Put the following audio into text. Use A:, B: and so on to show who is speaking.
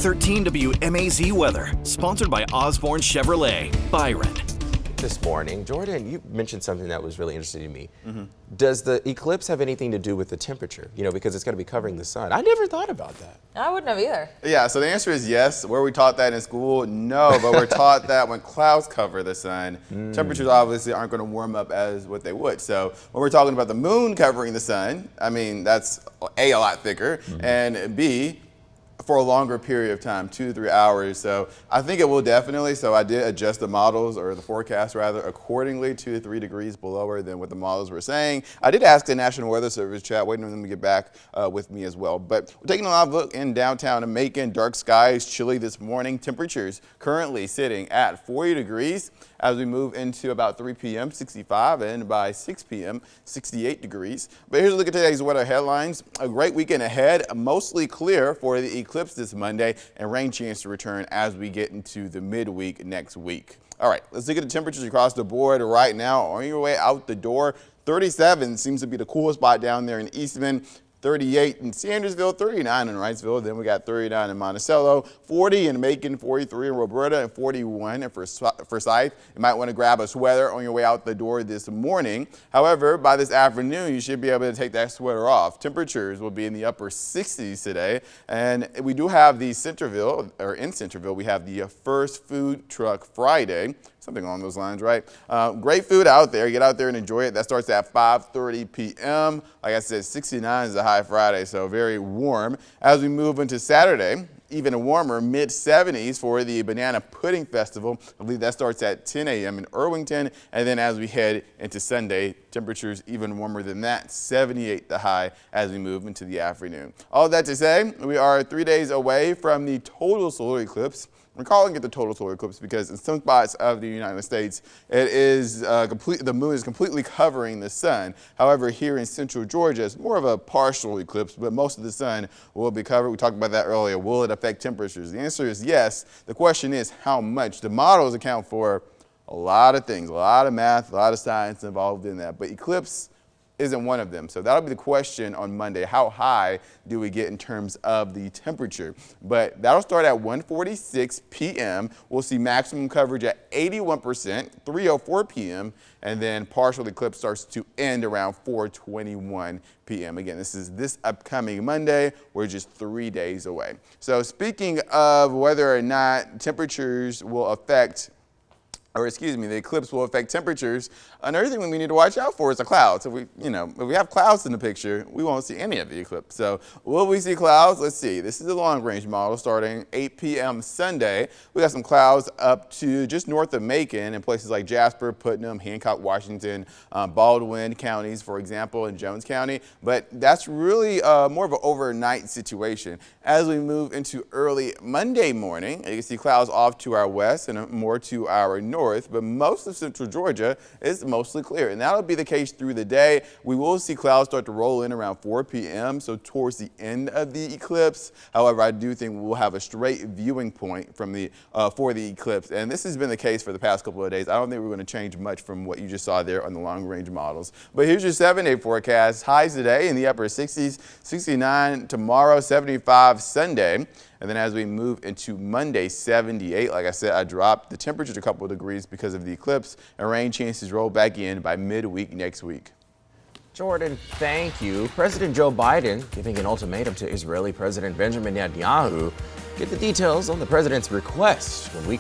A: 13 WMAZ weather, sponsored by Osborne Chevrolet, Byron.
B: This morning, Jordan, you mentioned something that was really interesting to me. Does the eclipse have anything to do with the temperature? You know, because it's going to be covering the sun. I never thought about that.
C: I wouldn't have either.
D: Yeah, so the answer is yes. Were we taught that in school? No, but we're taught that when clouds cover the sun, temperatures obviously aren't going to warm up as what they would. So when we're talking about the moon covering the sun, I mean, that's A, a lot thicker, and B, for a longer period of time, 2 to 3 hours. So I think it will definitely. So I did adjust the models, or the forecast rather, accordingly, 2 to 3 degrees below than what the models were saying. I did ask the National Weather Service chat, waiting for them to get back with me as well. But we're taking a live look in downtown Macon. Dark skies, chilly this morning. Temperatures currently sitting at 40 degrees. As we move into about 3 p.m., 65, and by 6 p.m., 68 degrees. But here's a look at today's weather headlines. A great weekend ahead, mostly clear for the eclipse this Monday, and rain chance to return as we get into the midweek next week. All right, let's look at the temperatures across the board right now. On your way out the door, 37 seems to be the coolest spot down there in Eastman. 38 in Sandersville, 39 in Wrightsville, then we got 39 in Monticello, 40 in Macon, 43 in Roberta, and 41 in Forsyth. You might want to grab a sweater on your way out the door this morning. However, by this afternoon, you should be able to take that sweater off. Temperatures will be in the upper 60s today, and we do have the Centerville, or in Centerville, we have the First Food Truck Friday. Something along those lines, right? Great food out there. Get out there and enjoy it. That starts at 5:30 p.m. Like I said, 69 is the high Friday, so very warm. As we move into Saturday, even warmer, mid-70s for the Banana Pudding Festival. I believe that starts at 10 a.m. in Irvington. And then as we head into Sunday, temperatures even warmer than that, 78 the high as we move into the afternoon. All that to say, we are 3 days away from the total solar eclipse. We're calling it the total solar eclipse because in some spots of the United States, it is the moon is completely covering the sun. However, here in central Georgia, it's more of a partial eclipse, but most of the sun will be covered. We talked about that earlier. Will it affect temperatures? The answer is yes. The question is how much. The models account for a lot of things, a lot of math, a lot of science involved in that, but eclipse isn't one of them. So that'll be the question on Monday. How high do we get in terms of the temperature? But that'll start at 1:46 p.m. We'll see maximum coverage at 81%, 3:04 p.m. And then partial eclipse starts to end around 4:21 p.m. Again, this is this upcoming Monday. We're just 3 days away. So speaking of whether or not temperatures will affect the eclipse will affect temperatures. Another thing we need to watch out for is the clouds. If we have clouds in the picture, we won't see any of the eclipse. So will we see clouds? Let's see. This is the long range model starting 8 p.m. Sunday. We got some clouds up to just north of Macon in places like Jasper, Putnam, Hancock, Washington, Baldwin counties, for example, and Jones County. But that's really more of an overnight situation. As we move into early Monday morning, you can see clouds off to our west and more to our north, but most of central Georgia is mostly clear, and that'll be the case through the day. We will see clouds start to roll in around 4 p.m., so towards the end of the eclipse. However, I do think we'll have a straight viewing point from for the eclipse, and this has been the case for the past couple of days. I don't think we're going to change much from what you just saw there on the long-range models. But here's your 7-day forecast. Highs today in the upper 60s, 69 tomorrow, 75 Sunday. And then as we move into Monday, 78, like I said, I dropped the temperature a couple of degrees because of the eclipse, and rain chances roll back in by midweek next week.
B: Jordan, thank you. President Joe Biden giving an ultimatum to Israeli President Benjamin Netanyahu. Get the details on the president's request when we